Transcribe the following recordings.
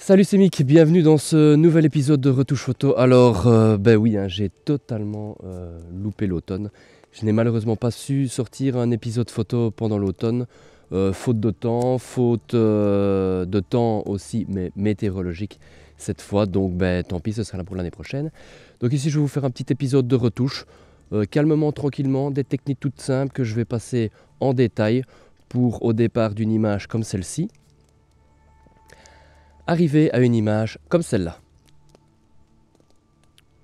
Salut c'est Mick, bienvenue dans ce nouvel épisode de Retouche Photo. Alors, ben oui, j'ai totalement loupé l'automne. Je n'ai malheureusement pas su sortir un épisode photo pendant l'automne, faute de temps aussi, mais météorologique cette fois. Donc, ben tant pis, ce sera là pour l'année prochaine. Donc ici, je vais vous faire un petit épisode de retouche, calmement, tranquillement, des techniques toutes simples que je vais passer en détail pour, au départ d'une image comme celle-ci, arriver à une image comme celle-là.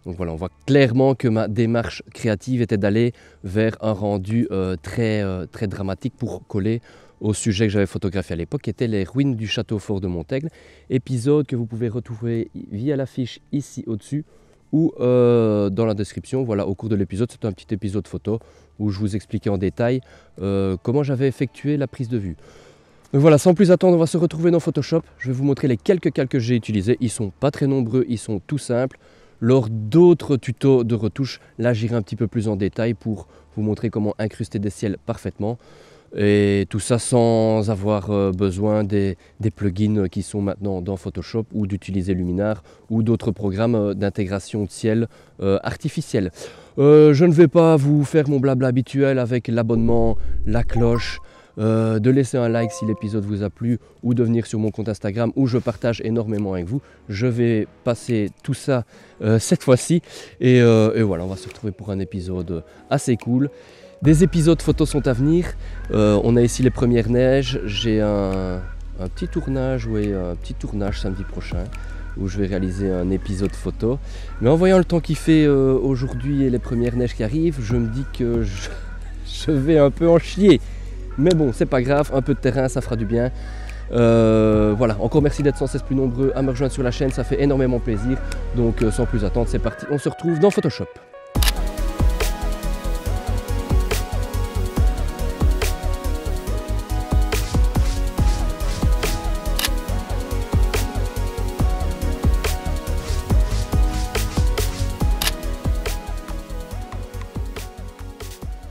Donc voilà, on voit clairement que ma démarche créative était d'aller vers un rendu très dramatique pour coller au sujet que j'avais photographié à l'époque, qui était les ruines du château fort de Montaigle, épisode que vous pouvez retrouver via l'affiche ici au-dessus ou dans la description. Voilà, au cours de l'épisode, c'est un petit épisode photo où je vous expliquais en détail comment j'avais effectué la prise de vue. Donc voilà, sans plus attendre, on va se retrouver dans Photoshop. Je vais vous montrer les quelques calques que j'ai utilisés. Ils sont pas très nombreux, ils sont tout simples. Lors d'autres tutos de retouche, là j'irai un petit peu plus en détail pour vous montrer comment incruster des ciels parfaitement. Et tout ça sans avoir besoin des plugins qui sont maintenant dans Photoshop ou d'utiliser Luminar ou d'autres programmes d'intégration de ciel artificiel. Je ne vais pas vous faire mon blabla habituel avec l'abonnement, la cloche, de laisser un like si l'épisode vous a plu ou de venir sur mon compte Instagram où je partage énormément avec vous. Je vais passer tout ça cette fois-ci et voilà, on va se retrouver pour un épisode assez cool. Des épisodes photos sont à venir. On a ici les premières neiges. J'ai un petit tournage, samedi prochain où je vais réaliser un épisode photo. Mais en voyant le temps qu'il fait aujourd'hui et les premières neiges qui arrivent, je me dis que je vais un peu en chier. Mais bon, c'est pas grave, un peu de terrain, ça fera du bien. Voilà, encore merci d'être sans cesse plus nombreux à me rejoindre sur la chaîne, ça fait énormément plaisir. Donc sans plus attendre, c'est parti, on se retrouve dans Photoshop.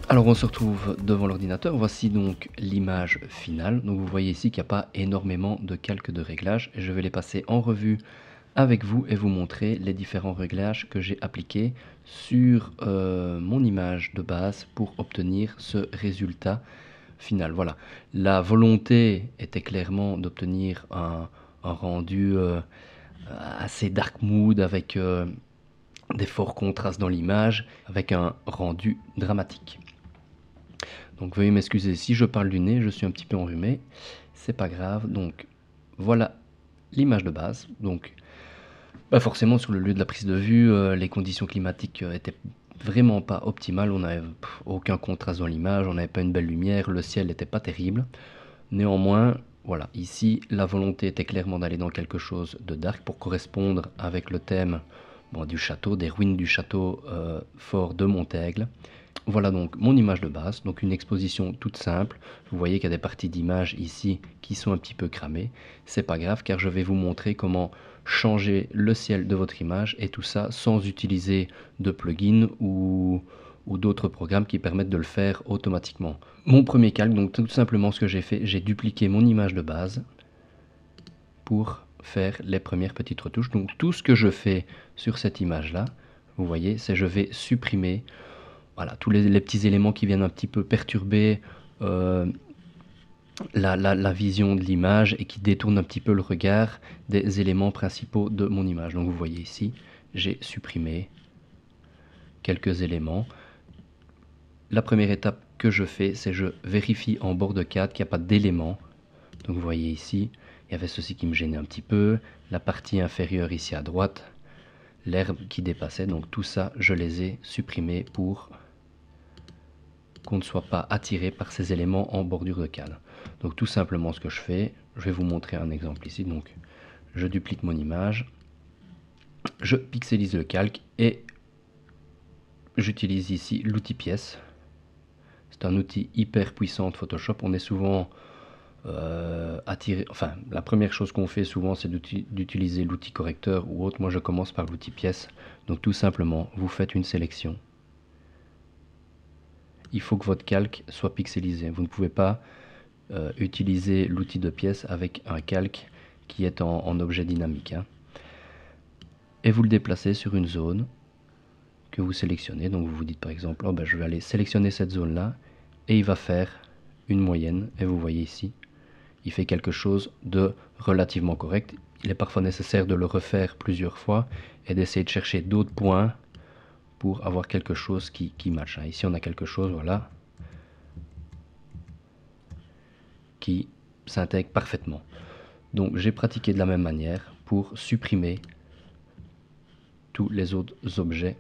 Alors on se retrouve devant l'ordinateur, voici donc l'image finale. Donc vous voyez ici qu'il n'y a pas énormément de calques de réglages. Je vais les passer en revue avec vous et vous montrer les différents réglages que j'ai appliqués sur mon image de base pour obtenir ce résultat final. Voilà, la volonté était clairement d'obtenir un rendu assez dark mood avec des forts contrastes dans l'image, avec un rendu dramatique. Donc veuillez m'excuser si je parle du nez, je suis un petit peu enrhumé, c'est pas grave. Donc voilà l'image de base. Donc forcément sur le lieu de la prise de vue, les conditions climatiques étaient vraiment pas optimales, on n'avait aucun contraste dans l'image, on n'avait pas une belle lumière, le ciel n'était pas terrible. Néanmoins, voilà, ici la volonté était clairement d'aller dans quelque chose de dark pour correspondre avec le thème du château, des ruines du château fort de Montaigle. Voilà donc mon image de base, donc une exposition toute simple. Vous voyez qu'il y a des parties d'image ici qui sont un petit peu cramées. C'est pas grave car je vais vous montrer comment changer le ciel de votre image et tout ça sans utiliser de plugin ou d'autres programmes qui permettent de le faire automatiquement. Mon premier calque, donc tout simplement ce que j'ai fait, j'ai dupliqué mon image de base pour faire les premières petites retouches. Donc tout ce que je fais sur cette image là, vous voyez, c'est je vais supprimer voilà, tous les petits éléments qui viennent un petit peu perturber la vision de l'image et qui détournent un petit peu le regard des éléments principaux de mon image. Donc vous voyez ici, j'ai supprimé quelques éléments. La première étape que je fais, c'est je vérifie en bord de cadre qu'il n'y a pas d'éléments. Donc vous voyez ici, il y avait ceci qui me gênait un petit peu, la partie inférieure ici à droite, l'herbe qui dépassait, donc tout ça, je les ai supprimés pour qu'on ne soit pas attiré par ces éléments en bordure de cadre. Donc tout simplement ce que je fais, je vais vous montrer un exemple ici. Donc je duplique mon image, je pixelise le calque et j'utilise ici l'outil pièce. C'est un outil hyper puissant de Photoshop. On est souvent attiré, enfin la première chose qu'on fait souvent c'est d'utiliser l'outil correcteur ou autre. Moi je commence par l'outil pièce. Donc tout simplement vous faites une sélection. Il faut que votre calque soit pixelisé. Vous ne pouvez pas utiliser l'outil de pièce avec un calque qui est en objet dynamique, hein. Et vous le déplacez sur une zone que vous sélectionnez. Donc vous vous dites par exemple, oh ben, je vais aller sélectionner cette zone-là, et il va faire une moyenne, et vous voyez ici, il fait quelque chose de relativement correct. Il est parfois nécessaire de le refaire plusieurs fois et d'essayer de chercher d'autres points pour avoir quelque chose qui match. Ici on a quelque chose, voilà, qui s'intègre parfaitement. Donc j'ai pratiqué de la même manière pour supprimer tous les autres objets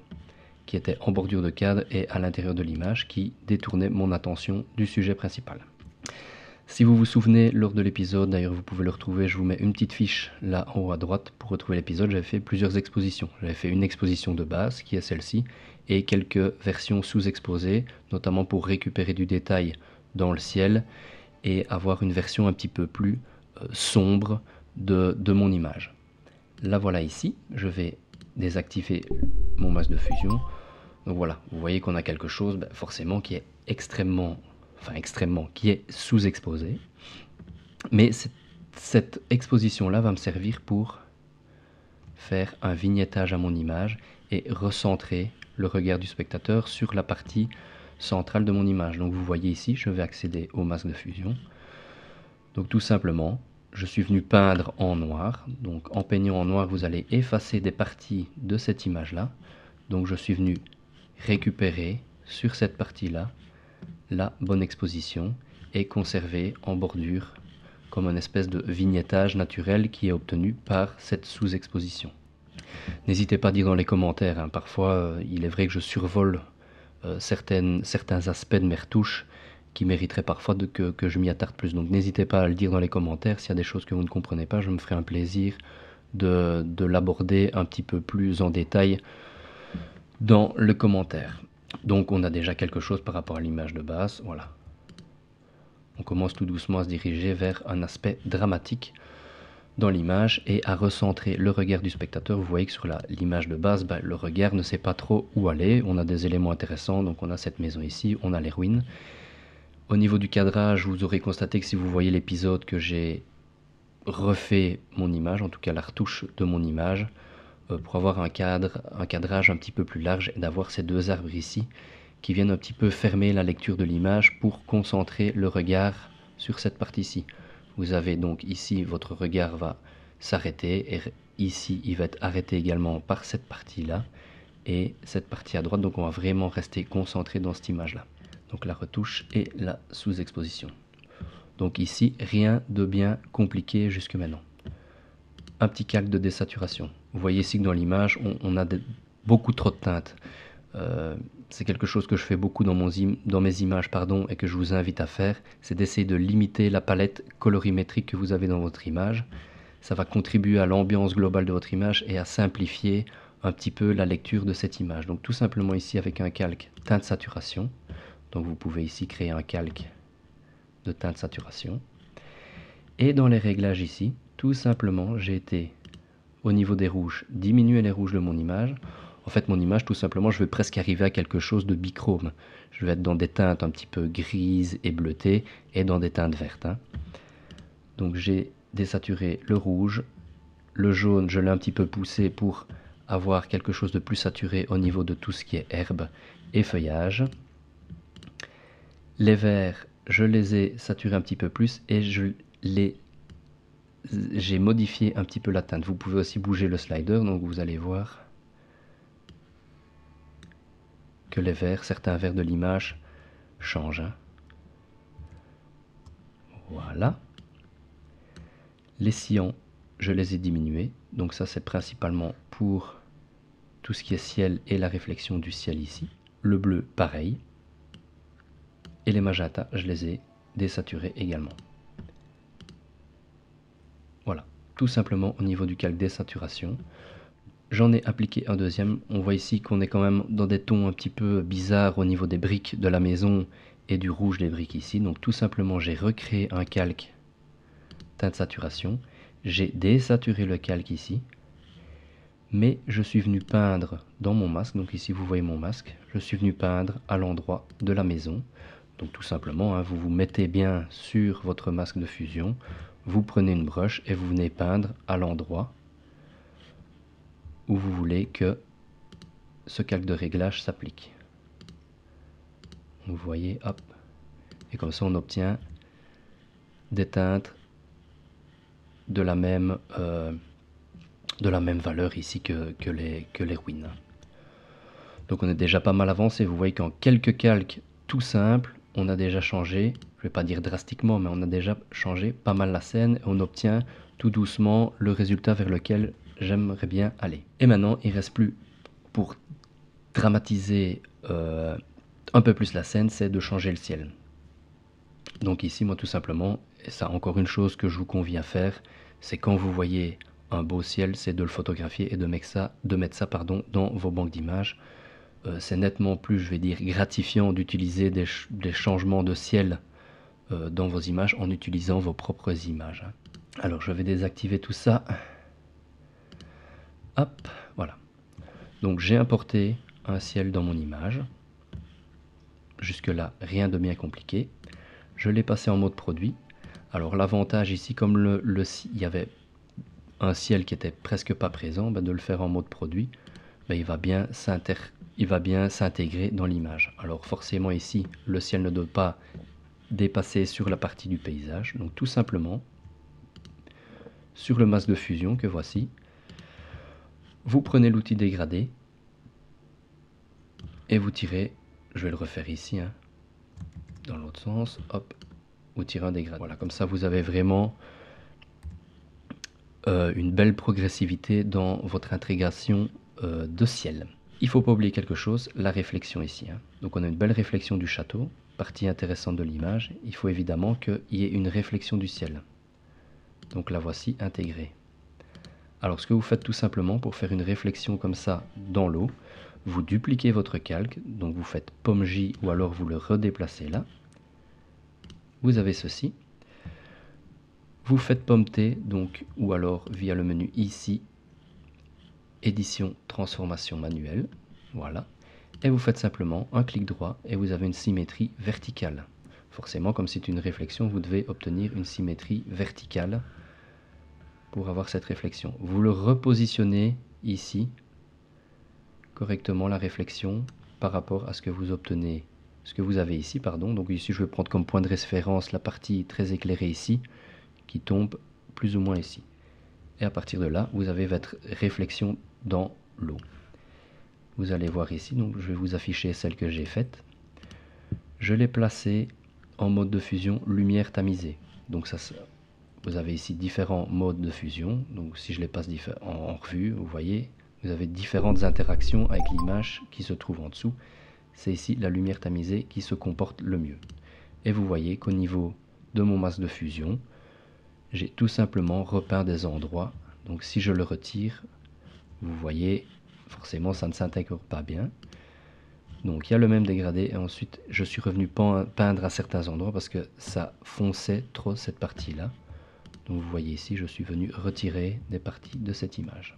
qui étaient en bordure de cadre et à l'intérieur de l'image qui détournaient mon attention du sujet principal. Si vous vous souvenez, lors de l'épisode, d'ailleurs vous pouvez le retrouver, je vous mets une petite fiche là en haut à droite pour retrouver l'épisode, j'avais fait plusieurs expositions. J'avais fait une exposition de base, qui est celle-ci, et quelques versions sous-exposées, notamment pour récupérer du détail dans le ciel et avoir une version un petit peu plus sombre de mon image. La voilà ici, je vais désactiver mon masque de fusion. Donc voilà, vous voyez qu'on a quelque chose forcément qui est extrêmement, qui est sous-exposé. Mais cette exposition-là va me servir pour faire un vignettage à mon image et recentrer le regard du spectateur sur la partie centrale de mon image. Donc vous voyez ici, je vais accéder au masque de fusion. Donc tout simplement, je suis venu peindre en noir. Donc en peignant en noir, vous allez effacer des parties de cette image-là. Donc je suis venu récupérer sur cette partie-là la bonne exposition et conserver en bordure comme une espèce de vignettage naturel qui est obtenu par cette sous-exposition. N'hésitez pas à dire dans les commentaires, hein, parfois il est vrai que je survole certains aspects de mes retouches qui mériteraient parfois que je m'y attarde plus. Donc n'hésitez pas à le dire dans les commentaires s'il y a des choses que vous ne comprenez pas, je me ferai un plaisir de l'aborder un petit peu plus en détail dans le commentaire. Donc on a déjà quelque chose par rapport à l'image de base, voilà. On commence tout doucement à se diriger vers un aspect dramatique dans l'image et à recentrer le regard du spectateur. Vous voyez que sur l'image de base, le regard ne sait pas trop où aller. On a des éléments intéressants, donc on a cette maison ici, on a les ruines. Au niveau du cadrage, vous aurez constaté que si vous voyez l'épisode que j'ai refait mon image, en tout cas la retouche de mon image, pour avoir un cadrage un petit peu plus large et d'avoir ces deux arbres ici qui viennent un petit peu fermer la lecture de l'image pour concentrer le regard sur cette partie-ci. Vous avez donc ici, votre regard va s'arrêter et ici, il va être arrêté également par cette partie-là et cette partie à droite. Donc on va vraiment rester concentré dans cette image-là. Donc la retouche et la sous-exposition. Donc ici, rien de bien compliqué jusque maintenant. Un petit calque de désaturation. Vous voyez ici que dans l'image, on a beaucoup trop de teintes. C'est quelque chose que je fais beaucoup dans mes images et que je vous invite à faire, c'est d'essayer de limiter la palette colorimétrique que vous avez dans votre image. Ça va contribuer à l'ambiance globale de votre image et à simplifier un petit peu la lecture de cette image. Donc tout simplement ici avec un calque teinte saturation. Donc vous pouvez ici créer un calque de teinte saturation. Et dans les réglages ici, tout simplement, j'ai été au niveau des rouges, diminuer les rouges de mon image. En fait, mon image, tout simplement, je vais presque arriver à quelque chose de bichrome. Je vais être dans des teintes un petit peu grises et bleutées et dans des teintes vertes, hein. Donc j'ai désaturé le rouge. Le jaune, je l'ai un petit peu poussé pour avoir quelque chose de plus saturé au niveau de tout ce qui est herbe et feuillage. Les verts, je les ai saturés un petit peu plus et j'ai modifié un petit peu la teinte. Vous pouvez aussi bouger le slider, donc vous allez voir que les verts, certains verts de l'image changent, hein. Voilà. Les cyans, je les ai diminués. Donc ça, c'est principalement pour tout ce qui est ciel et la réflexion du ciel ici. Le bleu, pareil. Et les magentas, je les ai désaturés également. Voilà, tout simplement au niveau du calque désaturation. J'en ai appliqué un deuxième. On voit ici qu'on est quand même dans des tons un petit peu bizarres au niveau des briques de la maison et du rouge des briques ici. Donc tout simplement, j'ai recréé un calque teinte saturation. J'ai désaturé le calque ici. Mais je suis venu peindre dans mon masque. Donc ici, vous voyez mon masque. Je suis venu peindre à l'endroit de la maison. Donc tout simplement, hein, vous vous mettez bien sur votre masque de fusion. vous prenez une broche et vous venez peindre à l'endroit où vous voulez que ce calque de réglage s'applique. Vous voyez, hop, et comme ça on obtient des teintes de la même valeur ici que les ruines. Donc on est déjà pas mal avancé. Vous voyez qu'en quelques calques tout simples, on a déjà changé, je vais pas dire drastiquement, mais on a déjà changé pas mal la scène et on obtient tout doucement le résultat vers lequel j'aimerais bien aller. Et maintenant, il ne reste plus, pour dramatiser un peu plus la scène, c'est de changer le ciel. Donc ici, moi tout simplement, et ça encore une chose que je vous convie à faire, c'est quand vous voyez un beau ciel, c'est de le photographier et de mettre ça dans vos banques d'images. C'est nettement plus, je vais dire, gratifiant d'utiliser des changements de ciel dans vos images en utilisant vos propres images. Alors je vais désactiver tout ça. Hop, voilà. Donc j'ai importé un ciel dans mon image. Jusque là, rien de bien compliqué. Je l'ai passé en mode produit. Alors l'avantage ici, comme il y avait un ciel qui était presque pas présent, de le faire en mode produit, il va bien s'intégrer dans l'image. Alors forcément ici, le ciel ne doit pas dépasser sur la partie du paysage. Donc tout simplement, sur le masque de fusion que voici, vous prenez l'outil dégradé et vous tirez, je vais le refaire ici, dans l'autre sens, hop, vous tirez un dégradé. Voilà, comme ça vous avez vraiment une belle progressivité dans votre intégration de ciel. Il ne faut pas oublier quelque chose, la réflexion ici. Donc on a une belle réflexion du château, partie intéressante de l'image. Il faut évidemment qu'il y ait une réflexion du ciel. Donc la voici intégrée. Alors ce que vous faites tout simplement pour faire une réflexion comme ça dans l'eau, vous dupliquez votre calque, donc vous faites pomme J ou alors vous le redéplacez là. Vous avez ceci. Vous faites pomme T, donc, ou alors via le menu ici, édition, transformation manuelle, voilà. Et vous faites simplement un clic droit et vous avez une symétrie verticale. Forcément, comme c'est une réflexion, vous devez obtenir une symétrie verticale pour avoir cette réflexion. Vous le repositionnez ici, correctement la réflexion par rapport à ce que vous obtenez, ce que vous avez ici, pardon. Donc ici, je vais prendre comme point de référence la partie très éclairée ici, qui tombe plus ou moins ici. Et à partir de là, vous avez votre réflexion dans l'eau. Vous allez voir ici, donc je vais vous afficher celle que j'ai faite. Je l'ai placée en mode de fusion lumière tamisée. Donc ça, vous avez ici différents modes de fusion. Donc si je les passe en revue, vous voyez, vous avez différentes interactions avec l'image qui se trouve en dessous. C'est ici la lumière tamisée qui se comporte le mieux. Et vous voyez qu'au niveau de mon masque de fusion, j'ai tout simplement repeint des endroits. Donc si je le retire, vous voyez, forcément ça ne s'intègre pas bien. Donc il y a le même dégradé et ensuite je suis revenu peindre à certains endroits parce que ça fonçait trop cette partie-là. Donc vous voyez ici, je suis venu retirer des parties de cette image.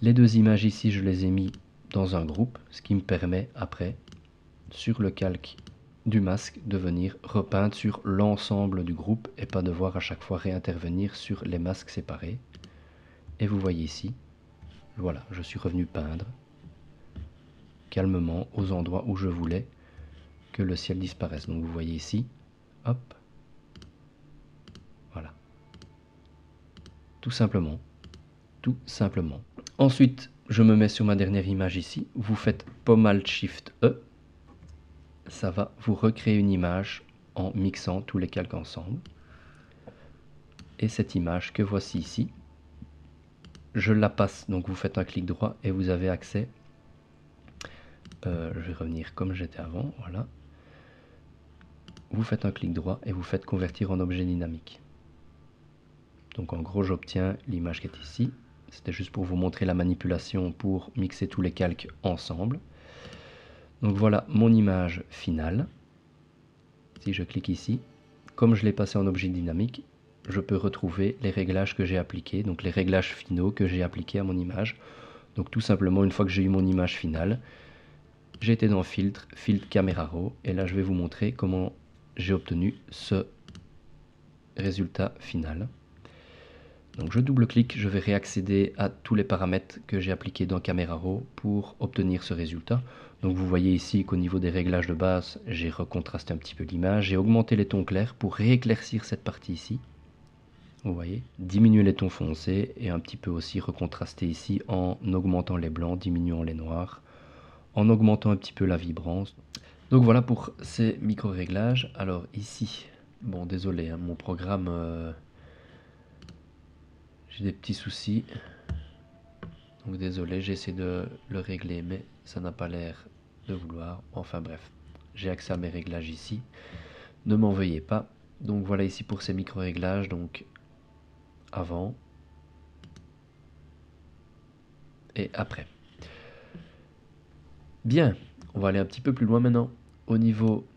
Les deux images ici, je les ai mis dans un groupe, ce qui me permet après, sur le calque du masque, de venir repeindre sur l'ensemble du groupe et pas devoir à chaque fois réintervenir sur les masques séparés. Et vous voyez ici, voilà, je suis revenu peindre calmement aux endroits où je voulais que le ciel disparaisse. Donc vous voyez ici, hop, voilà. Tout simplement, tout simplement. Ensuite, je me mets sur ma dernière image ici. Vous faites Pomme Alt Shift E. Ça va vous recréer une image en mixant tous les calques ensemble. Et cette image que voici ici, je la passe. Donc vous faites un clic droit et vous avez accès. Je vais revenir comme j'étais avant. Voilà. Vous faites un clic droit et vous faites convertir en objet dynamique. Donc en gros, j'obtiens l'image qui est ici. C'était juste pour vous montrer la manipulation pour mixer tous les calques ensemble. Donc voilà mon image finale. Si je clique ici, comme je l'ai passé en objet dynamique, je peux retrouver les réglages que j'ai appliqués, donc les réglages finaux que j'ai appliqués à mon image. Donc tout simplement, une fois que j'ai eu mon image finale, j'ai été dans Filtre, Filtre Caméra Raw, et là je vais vous montrer comment j'ai obtenu ce résultat final. Donc je double-clique, je vais réaccéder à tous les paramètres que j'ai appliqués dans Camera Raw pour obtenir ce résultat. Donc vous voyez ici qu'au niveau des réglages de base, j'ai recontrasté un petit peu l'image, j'ai augmenté les tons clairs pour rééclaircir cette partie ici. Vous voyez, diminuer les tons foncés et un petit peu aussi recontraster ici en augmentant les blancs, diminuant les noirs, en augmentant un petit peu la vibrance. Donc voilà pour ces micro-réglages. Alors ici, bon désolé, hein, mon programme, j'ai des petits soucis. Donc désolé, j'ai essayé de le régler, mais ça n'a pas l'air de vouloir. Enfin bref, j'ai accès à mes réglages ici. Ne m'en veuillez pas. Donc voilà ici pour ces micro-réglages, donc avant et après. Bien, on va aller un petit peu plus loin maintenant. Au niveau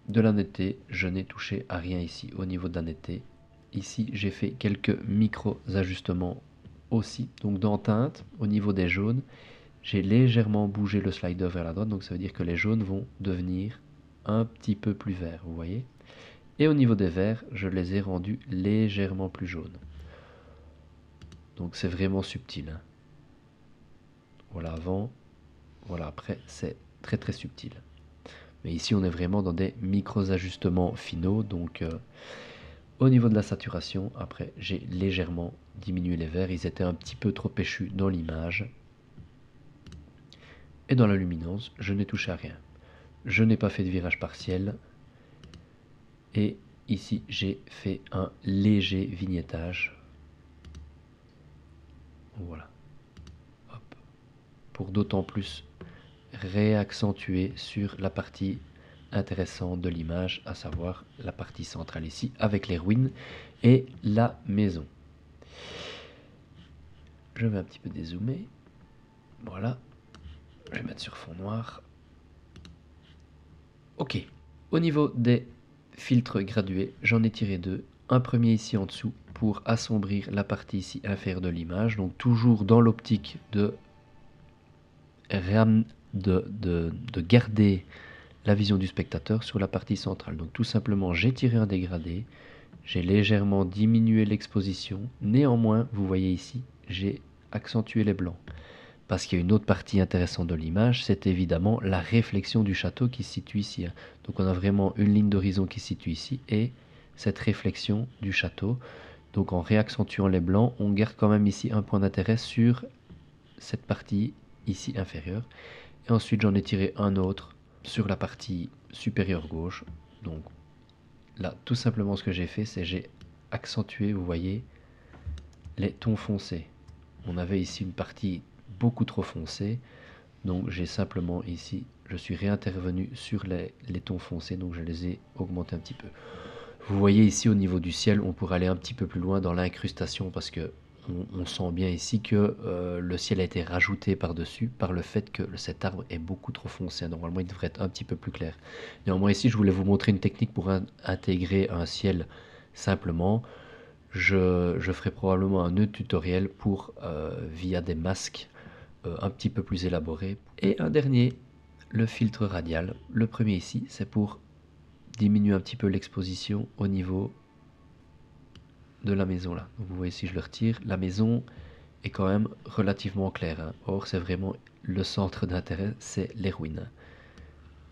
de la netteté, je n'ai touché à rien ici au niveau de la netteté. Ici, j'ai fait quelques micro-ajustements aussi. Donc dans teinte, au niveau des jaunes, j'ai légèrement bougé le slider vers la droite. Donc ça veut dire que les jaunes vont devenir un petit peu plus verts, vous voyez. Et au niveau des verts, je les ai rendus légèrement plus jaunes. Donc c'est vraiment subtil, hein. Voilà avant, voilà après, c'est très très subtil. Mais ici on est vraiment dans des micros ajustements finaux. Donc au niveau de la saturation, après j'ai légèrement diminué les verts. Ils étaient un petit peu trop péchus dans l'image. Et dans la luminance, je n'ai touché à rien. Je n'ai pas fait de virage partiel. Et ici j'ai fait un léger vignettage. Voilà. Hop. Pour d'autant plus réaccentuer sur la partie intéressante de l'image, à savoir la partie centrale ici avec les ruines et la maison. Je vais un petit peu dézoomer. Voilà. Je vais mettre sur fond noir. Ok. Au niveau des filtres gradués, j'en ai tiré deux. Un premier ici en dessous pour assombrir la partie ici inférieure de l'image. Donc toujours dans l'optique de garder la vision du spectateur sur la partie centrale. Donc tout simplement, j'ai tiré un dégradé, j'ai légèrement diminué l'exposition. Néanmoins, vous voyez ici, j'ai accentué les blancs. Parce qu'il y a une autre partie intéressante de l'image, c'est évidemment la réflexion du château qui se situe ici. Donc on a vraiment une ligne d'horizon qui se situe ici et cette réflexion du château. Donc en réaccentuant les blancs, on garde quand même ici un point d'intérêt sur cette partie ici inférieure. Et ensuite j'en ai tiré un autre sur la partie supérieure gauche. Donc là, tout simplement ce que j'ai fait, c'est j'ai accentué, vous voyez, les tons foncés. On avait ici une partie beaucoup trop foncée, donc j'ai simplement ici, je suis réintervenu sur les tons foncés, donc je les ai augmentés un petit peu. Vous voyez ici au niveau du ciel, on pourrait aller un petit peu plus loin dans l'incrustation parce que on sent bien ici que le ciel a été rajouté par-dessus par le fait que cet arbre est beaucoup trop foncé. Normalement, il devrait être un petit peu plus clair. Néanmoins, ici, je voulais vous montrer une technique pour intégrer un ciel simplement. Je ferai probablement un autre tutoriel pour via des masques un petit peu plus élaborés. Et un dernier, le filtre radial. Le premier ici, c'est pour diminuer un petit peu l'exposition au niveau de la maison là. Donc vous voyez, si je le retire, la maison est quand même relativement claire, hein. Or c'est vraiment le centre d'intérêt, c'est les ruines.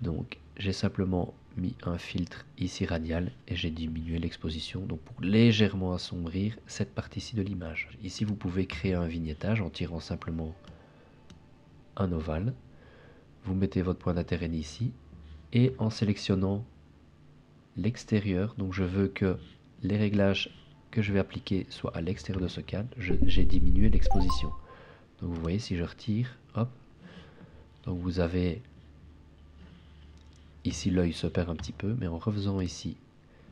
Donc j'ai simplement mis un filtre ici radial et j'ai diminué l'exposition, donc pour légèrement assombrir cette partie-ci de l'image. Ici vous pouvez créer un vignettage en tirant simplement un ovale. Vous mettez votre point d'intérêt ici et en sélectionnant l'extérieur, donc je veux que les réglages que je vais appliquer soient à l'extérieur de ce cadre, j'ai diminué l'exposition. Donc vous voyez, si je retire, hop, donc vous avez ici l'œil se perd un petit peu, mais en refaisant ici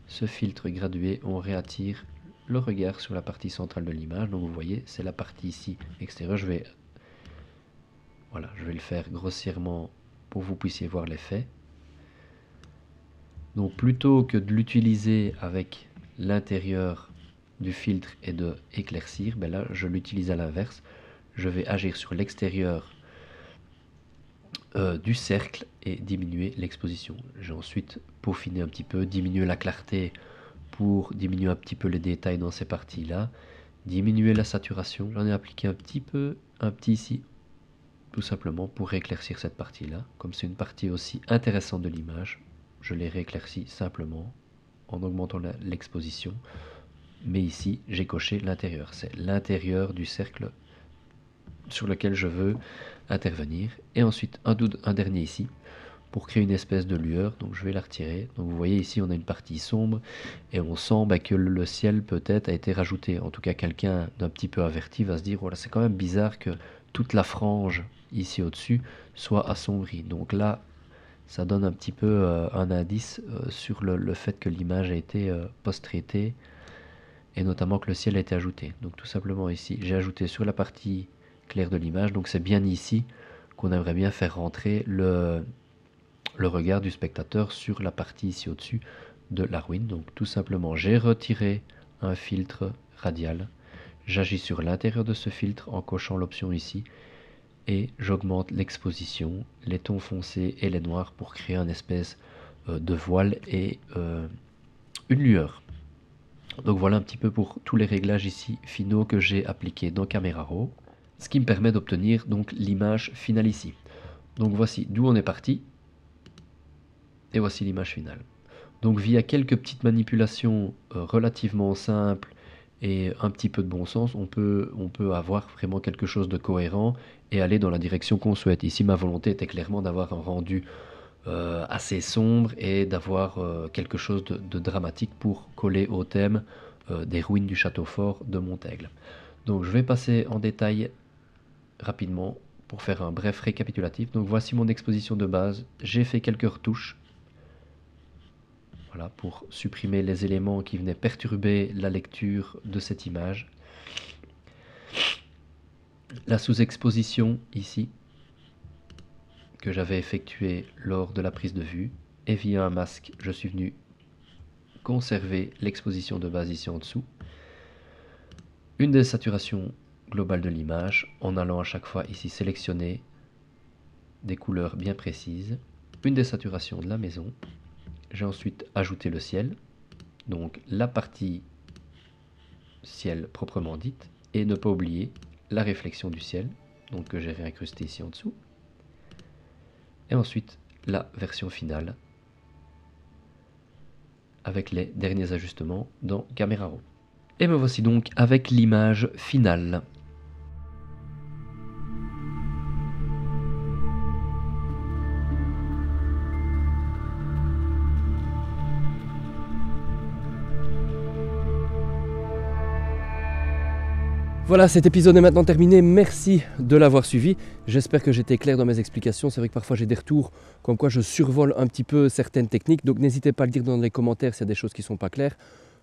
ce filtre gradué, on réattire le regard sur la partie centrale de l'image. Donc vous voyez, c'est la partie ici extérieure. Voilà, je vais le faire grossièrement pour que vous puissiez voir l'effet. Donc plutôt que de l'utiliser avec l'intérieur du filtre et de éclaircir, ben là je l'utilise à l'inverse. Je vais agir sur l'extérieur du cercle et diminuer l'exposition. J'ai ensuite peaufiné un petit peu, diminué la clarté pour diminuer un petit peu les détails dans ces parties-là. Diminuer la saturation, j'en ai appliqué un petit ici, tout simplement pour éclaircir cette partie-là. Comme c'est une partie aussi intéressante de l'image, je l'ai rééclairci simplement en augmentant l'exposition. Mais ici, j'ai coché l'intérieur. C'est l'intérieur du cercle sur lequel je veux intervenir. Et ensuite, un dernier ici, pour créer une espèce de lueur. Donc je vais la retirer. Donc vous voyez ici, on a une partie sombre et on sent que le ciel peut-être a été rajouté. En tout cas, quelqu'un d'un petit peu averti va se dire, voilà, c'est quand même bizarre que toute la frange ici au-dessus soit assombrie. Donc là, ça donne un petit peu un indice sur le fait que l'image a été post-traitée et notamment que le ciel a été ajouté. Donc tout simplement ici, j'ai ajouté sur la partie claire de l'image. Donc c'est bien ici qu'on aimerait bien faire rentrer le regard du spectateur sur la partie ici au-dessus de la ruine. Donc tout simplement, j'ai retiré un filtre radial. J'agis sur l'intérieur de ce filtre en cochant l'option ici et j'augmente l'exposition, les tons foncés et les noirs pour créer un espèce de voile et une lueur. Donc voilà un petit peu pour tous les réglages ici finaux que j'ai appliqués dans Camera Raw, ce qui me permet d'obtenir donc l'image finale ici. Donc voici d'où on est parti et voici l'image finale. Donc via quelques petites manipulations relativement simples et un petit peu de bon sens, on peut avoir vraiment quelque chose de cohérent et aller dans la direction qu'on souhaite. Ici, ma volonté était clairement d'avoir un rendu assez sombre et d'avoir quelque chose de dramatique pour coller au thème des ruines du château fort de Montaigle. Donc je vais passer en détail rapidement pour faire un bref récapitulatif. Donc voici mon exposition de base. J'ai fait quelques retouches. Voilà, pour supprimer les éléments qui venaient perturber la lecture de cette image. La sous-exposition ici, que j'avais effectuée lors de la prise de vue, et via un masque, je suis venu conserver l'exposition de base ici en dessous. Une désaturation globale de l'image, en allant à chaque fois ici sélectionner des couleurs bien précises. Une désaturation de la maison. J'ai ensuite ajouté le ciel, donc la partie ciel proprement dite, et ne pas oublier la réflexion du ciel, donc que j'ai réincrusté ici en dessous. Et ensuite la version finale, avec les derniers ajustements dans Camera Raw. Et me voici donc avec l'image finale. Voilà, cet épisode est maintenant terminé. Merci de l'avoir suivi. J'espère que j'étais clair dans mes explications. C'est vrai que parfois j'ai des retours comme quoi je survole un petit peu certaines techniques. Donc n'hésitez pas à le dire dans les commentaires s'il y a des choses qui ne sont pas claires.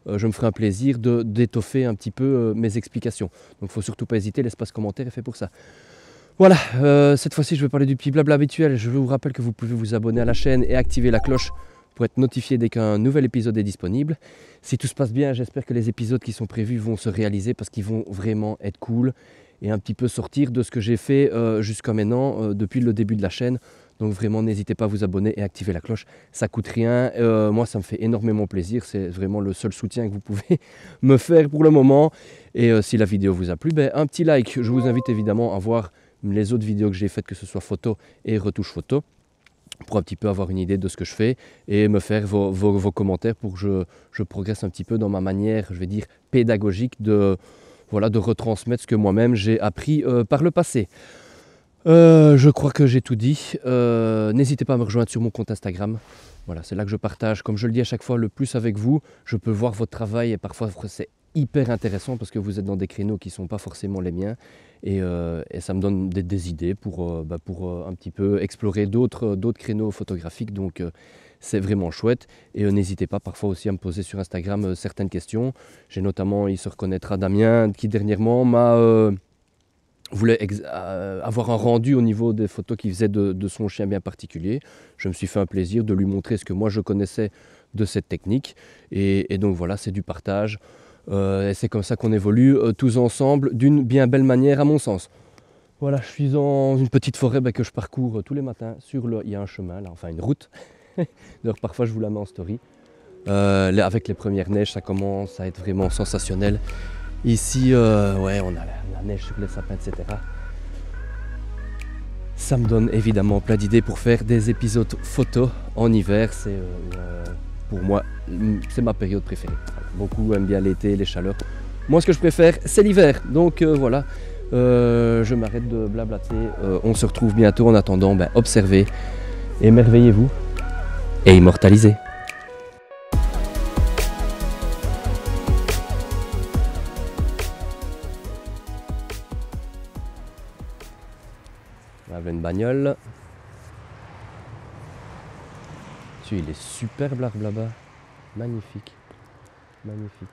Je me ferai un plaisir d'étoffer un petit peu mes explications. Donc il ne faut surtout pas hésiter, l'espace commentaire est fait pour ça. Voilà, cette fois-ci je vais parler du petit blabla habituel. Je vous rappelle que vous pouvez vous abonner à la chaîne et activer la cloche pour être notifié dès qu'un nouvel épisode est disponible. Si tout se passe bien, j'espère que les épisodes qui sont prévus vont se réaliser parce qu'ils vont vraiment être cool et un petit peu sortir de ce que j'ai fait jusqu'à maintenant, depuis le début de la chaîne. Donc vraiment, n'hésitez pas à vous abonner et activer la cloche. Ça coûte rien. Moi, ça me fait énormément plaisir. C'est vraiment le seul soutien que vous pouvez me faire pour le moment. Et si la vidéo vous a plu, un petit like. Je vous invite évidemment à voir les autres vidéos que j'ai faites, que ce soit photo et retouche photo, pour un petit peu avoir une idée de ce que je fais et me faire vos commentaires pour que je progresse un petit peu dans ma manière, je vais dire, pédagogique de retransmettre ce que moi-même j'ai appris par le passé. Je crois que j'ai tout dit. N'hésitez pas à me rejoindre sur mon compte Instagram. Voilà, c'est là que je partage, comme je le dis à chaque fois, le plus avec vous. Je peux voir votre travail et parfois c'est hyper intéressant parce que vous êtes dans des créneaux qui ne sont pas forcément les miens et ça me donne des idées pour un petit peu explorer d'autres créneaux photographiques, donc c'est vraiment chouette. Et n'hésitez pas parfois aussi à me poser sur Instagram certaines questions. J'ai notamment, il se reconnaîtra, Damien qui dernièrement voulait avoir un rendu au niveau des photos qu'il faisait de son chien bien particulier. Je me suis fait un plaisir de lui montrer ce que moi je connaissais de cette technique et donc voilà, c'est du partage. Et c'est comme ça qu'on évolue tous ensemble d'une bien belle manière à mon sens. Voilà, je suis dans une petite forêt que je parcours tous les matins. Il y a un chemin là, enfin une route. D'ailleurs parfois je vous la mets en story. Avec les premières neiges, ça commence à être vraiment sensationnel. Ici, ouais, on a la neige sur les sapins, etc. Ça me donne évidemment plein d'idées pour faire des épisodes photos en hiver. Pour moi, c'est ma période préférée. Beaucoup aiment bien l'été, les chaleurs. Moi, ce que je préfère, c'est l'hiver. Donc voilà, je m'arrête de blablater. On se retrouve bientôt. En attendant, observez, émerveillez-vous et immortalisez. On a une bagnole. Il est superbe l'arbre là-bas. Magnifique. Magnifique.